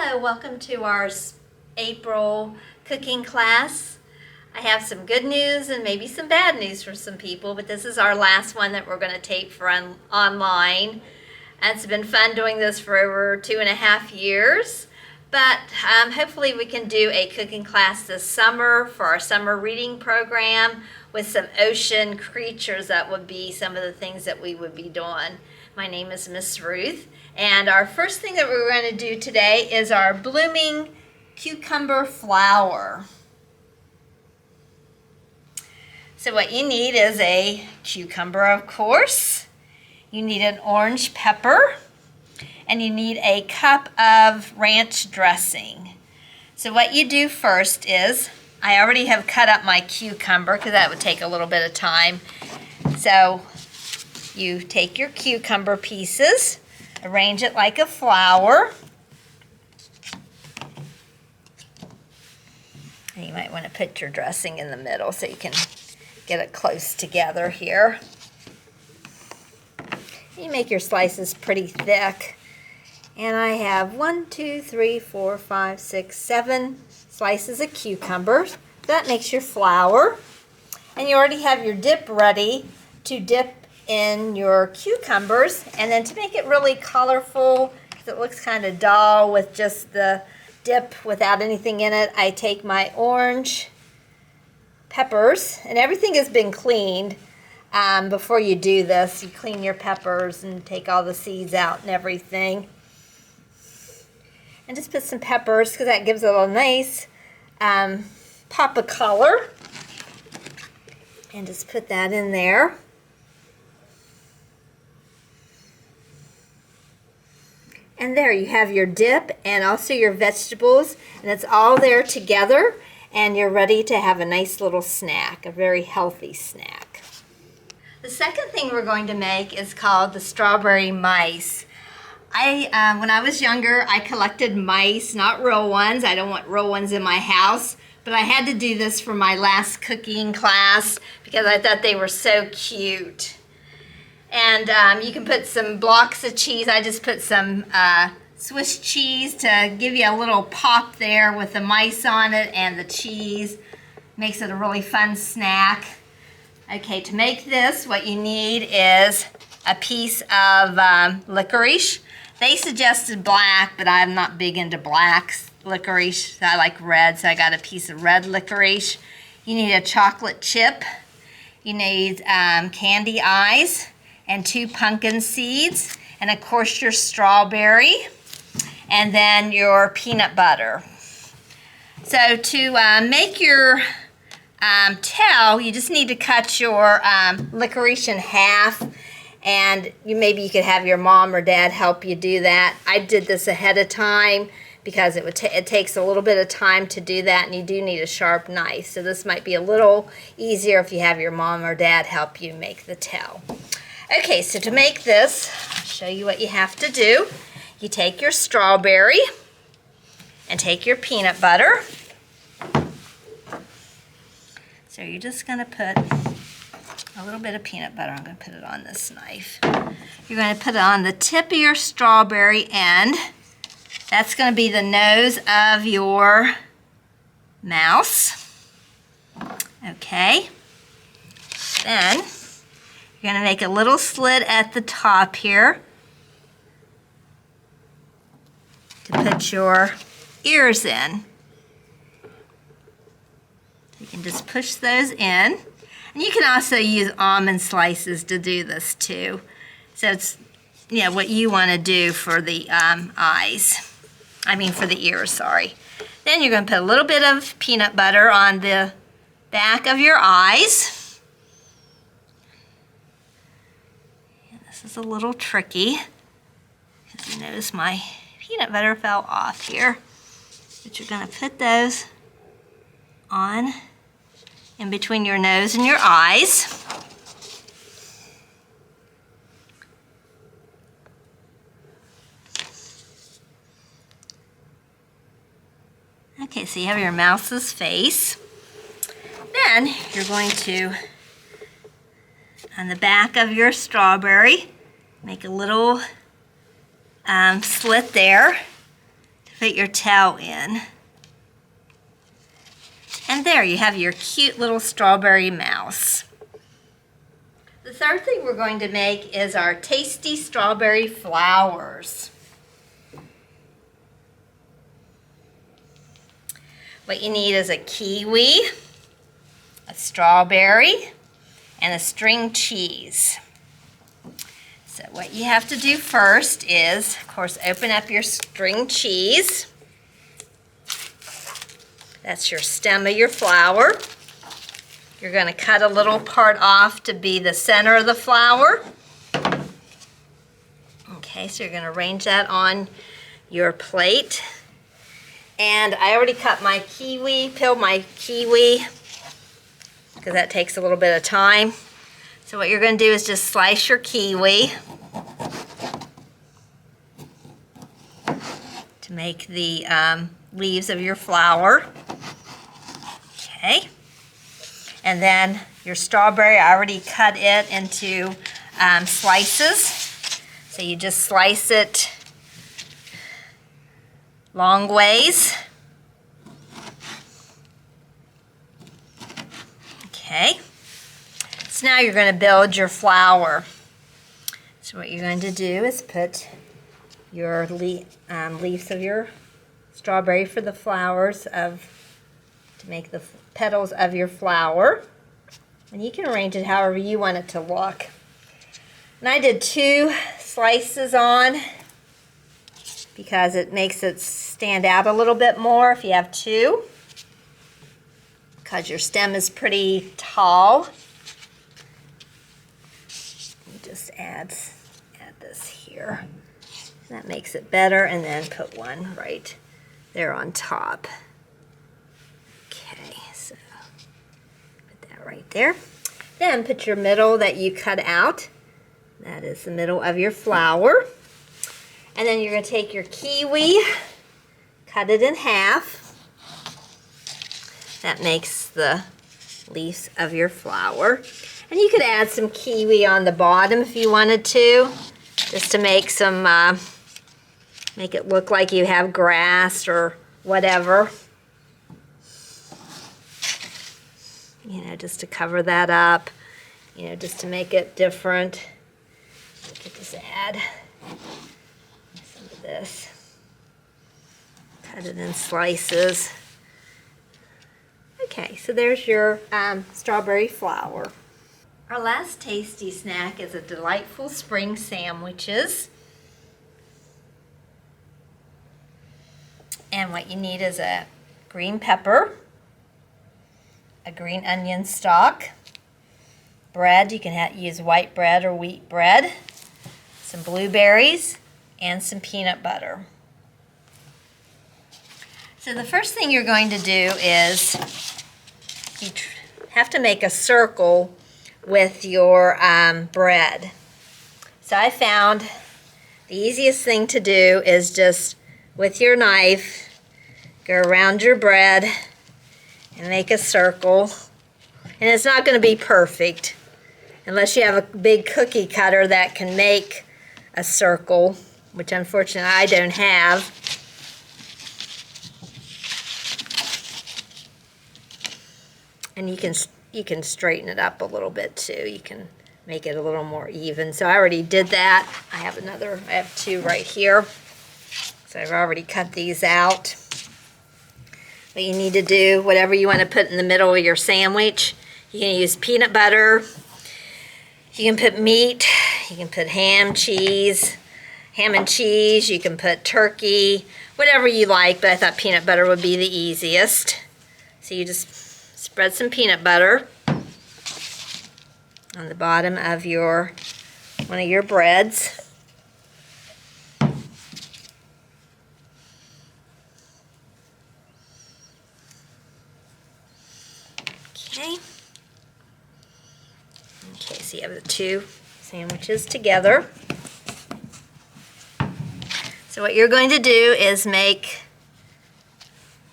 Hello, welcome to our April cooking class. I have some good news and maybe some bad news for some people, but this is our last one that we're going to tape for online. And it's been fun doing this for over 2.5 years, but hopefully we can do a cooking class this summer for our summer reading program with some ocean creatures. That would be some of the things that we would be doing. My name is Miss Ruth, and our first thing that we're going to do today is our blooming cucumber flower. So what you need is a cucumber, of course. You need an orange pepper, and you need a cup of ranch dressing. So what you do first is, I already have cut up my cucumber because that would take a little bit of time. So you take your cucumber pieces, arrange it like a flower. And you might want to put your dressing in the middle so you can get it close together here. You make your slices pretty thick. And I have 1, 2, 3, 4, 5, 6, 7 slices of cucumbers. That makes your flour. And you already have your dip ready to dip in your cucumbers. And then to make it really colorful, because it looks kind of dull with just the dip without anything in it, I take my orange peppers, and everything has been cleaned. Before you do this, you clean your peppers and take all the seeds out and everything. And just put some peppers because that gives it a nice pop of color. And just put that in there. And there you have your dip and also your vegetables, and it's all there together, and you're ready to have a nice little snack, a very healthy snack. The second thing we're going to make is called the strawberry mice. When I was younger, I collected mice, not real ones. I don't want real ones in my house, but I had to do this for my last cooking class because I thought they were so cute. And you can put some blocks of cheese. I just put some Swiss cheese to give you a little pop there with the mice on it and the cheese. Makes it a really fun snack. Okay, to make this, what you need is a piece of licorice. They suggested black, but I'm not big into black licorice. I like red, so I got a piece of red licorice. You need a chocolate chip. You need candy eyes and 2 pumpkin seeds, and of course your strawberry, and then your peanut butter. So to make your tail, you just need to cut your licorice in half, and maybe you could have your mom or dad help you do that. I did this ahead of time because it takes a little bit of time to do that, and you do need a sharp knife. So this might be a little easier if you have your mom or dad help you make the tail. Okay, so to make this, I'll show you what you have to do. You take your strawberry and take your peanut butter. So you're just going to put a little bit of peanut butter. I'm going to put it on this knife. You're going to put it on the tip of your strawberry end. That's going to be the nose of your mouse. Okay. Then you're going to make a little slit at the top here to put your ears in. You can just push those in. And you can also use almond slices to do this too. So it's what you want to do for the for the ears, sorry. Then you're going to put a little bit of peanut butter on the back of your eyes. This is a little tricky because you notice my peanut butter fell off here. But you're going to put those on in between your nose and your eyes. Okay, so you have your mouse's face. Then you're going to, on the back of your strawberry, make a little slit there to put your towel in. And there you have your cute little strawberry mouse. The third thing we're going to make is our tasty strawberry flowers. What you need is a kiwi, a strawberry, and a string cheese. So what you have to do first is, of course, open up your string cheese. That's your stem of your flower. You're going to cut a little part off to be the center of the flower. Okay, so you're going to arrange that on your plate. And I already cut my kiwi, peeled my kiwi, because that takes a little bit of time. So what you're going to do is just slice your kiwi to make the leaves of your flower. Okay. And then your strawberry, I already cut it into slices. So you just slice it long ways. Okay. So now you're going to build your flower. So what you're going to do is put your leaves of your strawberry for the flowers to make the petals of your flower. And you can arrange it however you want it to look. And I did 2 slices on because it makes it stand out a little bit more if you have 2. Because your stem is pretty tall. You just add this here. That makes it better, and then put one right there on top. Okay, so put that right there. Then put your middle that you cut out. That is the middle of your flower. And then you're going to take your kiwi, cut it in half. That makes the leaves of your flower. And you could add some kiwi on the bottom if you wanted to, just to make some, make it look like you have grass or whatever. You know, just to cover that up, you know, just to make it different. You could just add some of this. Cut it in slices. Okay, so there's your strawberry flower. Our last tasty snack is a delightful spring sandwiches. And what you need is a green pepper, a green onion stalk, bread, you can use white bread or wheat bread, some blueberries, and some peanut butter. So the first thing you're going to do is you have to make a circle with your bread. So I found the easiest thing to do is just with your knife, go around your bread and make a circle. And it's not going to be perfect unless you have a big cookie cutter that can make a circle, which unfortunately I don't have. And you can straighten it up a little bit too. You can make it a little more even. So I already did that. I have 2 right here. So I've already cut these out. But you need to do whatever you want to put in the middle of your sandwich. You can use peanut butter. You can put meat. You can put ham and cheese. You can put turkey, whatever you like, but I thought peanut butter would be the easiest. So you just spread some peanut butter on the bottom of one of your breads. Okay. Okay, so you have the 2 sandwiches together. So what you're going to do is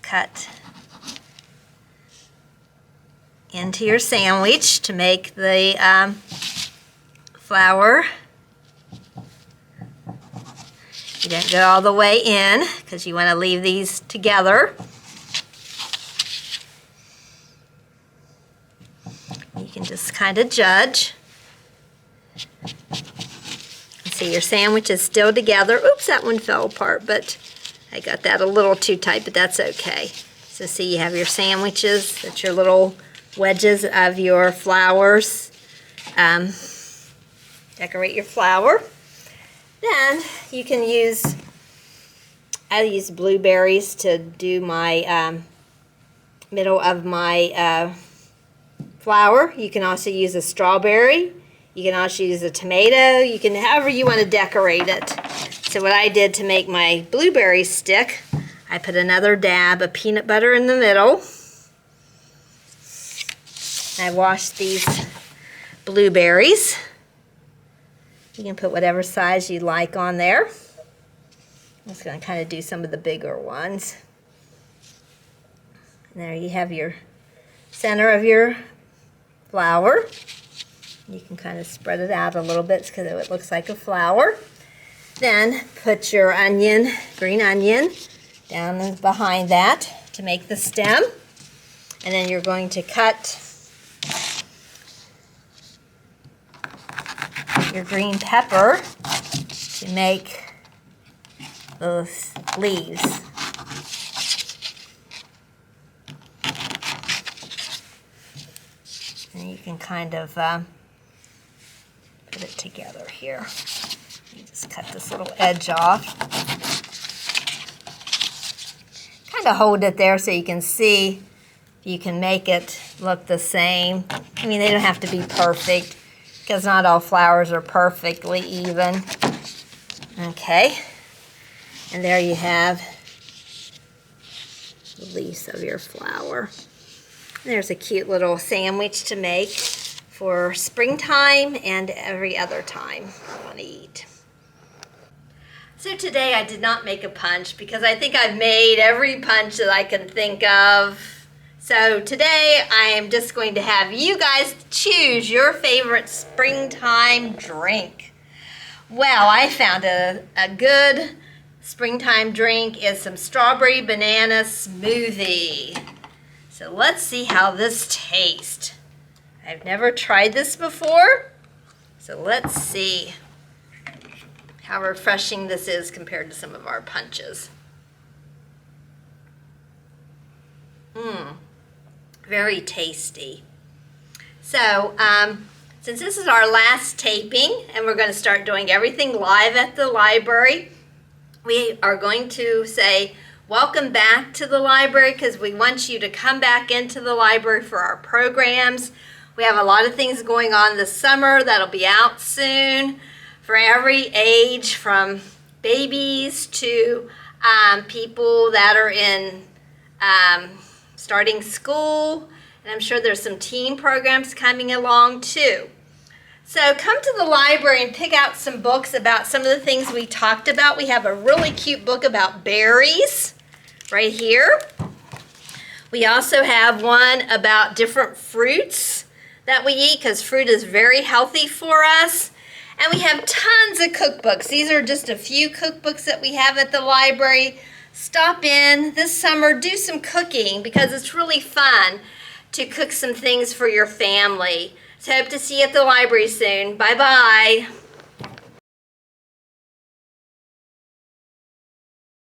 cut into your sandwich to make the flour. You didn't go all the way in because you want to leave these together. You can just kind of judge. See, your sandwich is still together. Oops, that one fell apart, but I got that a little too tight, but that's okay. So see, you have your sandwiches. That's your little wedges of your flowers. Decorate your flower. Then you can use, I use blueberries to do my middle of my flower. You can also use a strawberry. You can also use a tomato. You can, however you want to decorate it. So what I did to make my blueberry stick, I put another dab of peanut butter in the middle. I washed these blueberries. You can put whatever size you like on there. I'm just going to kind of do some of the bigger ones. And there you have your center of your flower. You can kind of spread it out a little bit because it looks like a flower. Then put your onion, green onion, down behind that to make the stem. And then you're going to cut your green pepper to make those leaves. And you can kind of put it together here. You just cut this little edge off. Kind of hold it there so you can see if you can make it look the same. I mean, they don't have to be perfect because not all flowers are perfectly even. Okay, and there you have the leaves of your flower. There's a cute little sandwich to make for springtime and every other time you want to eat. So today I did not make a punch because I think I've made every punch that I can think of. So today I am just going to have you guys choose your favorite springtime drink. Well, I found a good springtime drink is some strawberry banana smoothie. So let's see how this tastes. I've never tried this before, so let's see how refreshing this is compared to some of our punches. Very tasty. So, since this is our last taping and we're going to start doing everything live at the library, we are going to say welcome back to the library because we want you to come back into the library for our programs. We have a lot of things going on this summer that'll be out soon for every age, from babies to people that are in starting school, and I'm sure there's some teen programs coming along too. So come to the library and pick out some books about some of the things we talked about. We have a really cute book about berries right here. We also have one about different fruits that we eat because fruit is very healthy for us. And we have tons of cookbooks. These are just a few cookbooks that we have at the library. Stop in this summer, do some cooking because it's really fun to cook some things for your family. So hope to see you at the library soon. Bye-bye.